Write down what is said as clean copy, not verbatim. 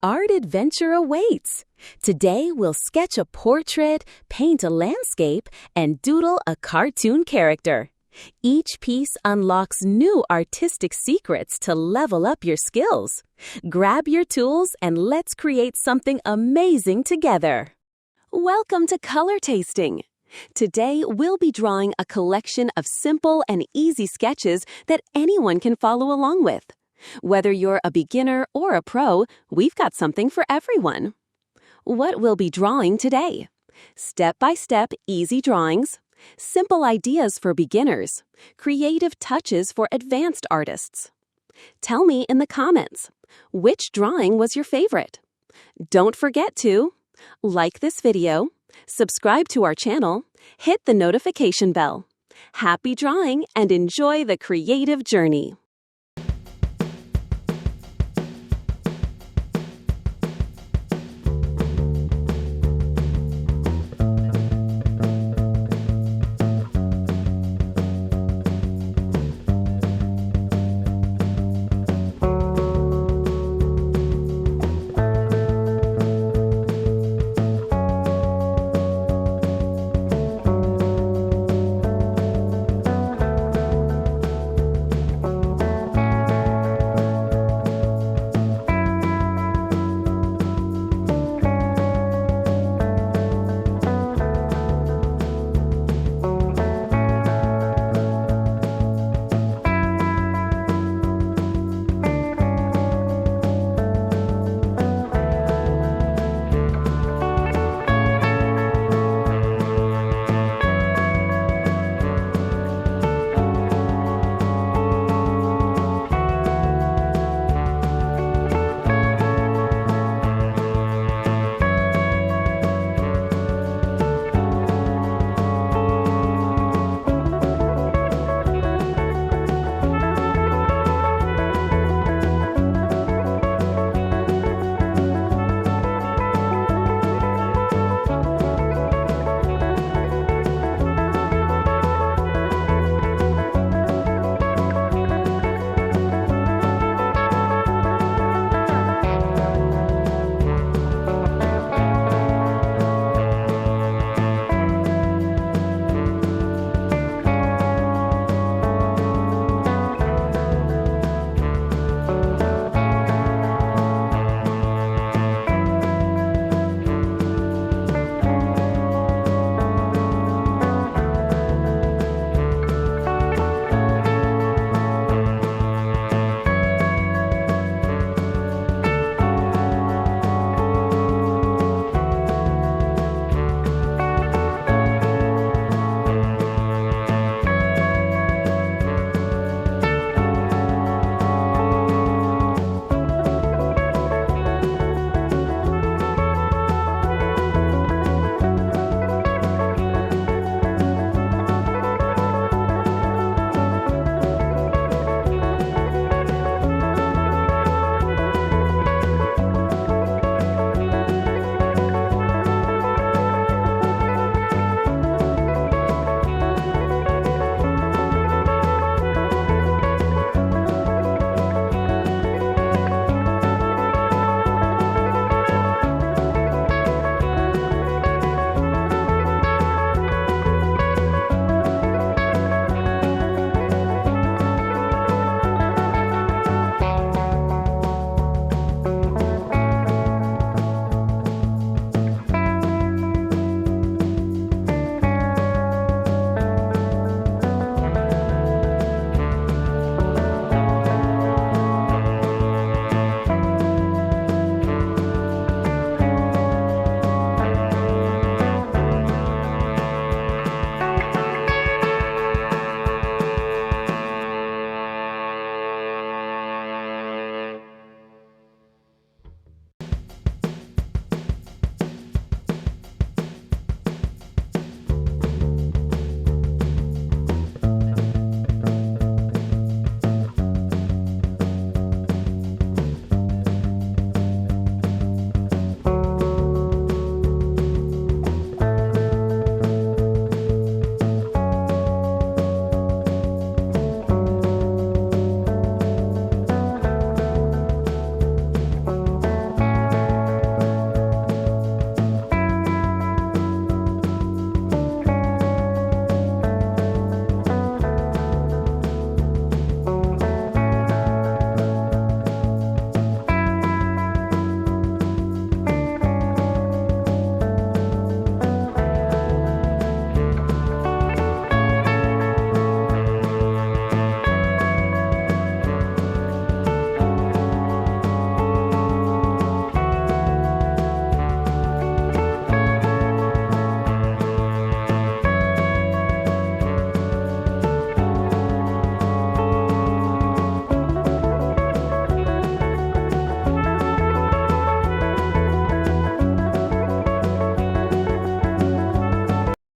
art adventure awaits. Today we'll sketch a portrait, paint a landscape, and doodle a cartoon character. Each piece unlocks new artistic secrets to level up your skills. Grab your tools and let's create something amazing together. Welcome to Color Tasting. Today we'll be drawing a collection of simple and easy sketches that anyone can follow along with. Whether you're a beginner or a pro, we've got something for everyone. What we'll be drawing today? Step-by-step easy drawings, simple ideas for beginners, creative touches for advanced artists. Tell me in the comments, which drawing was your favorite? Don't forget to like this video, subscribe to our channel, hit the notification bell. Happy drawing and enjoy the creative journey!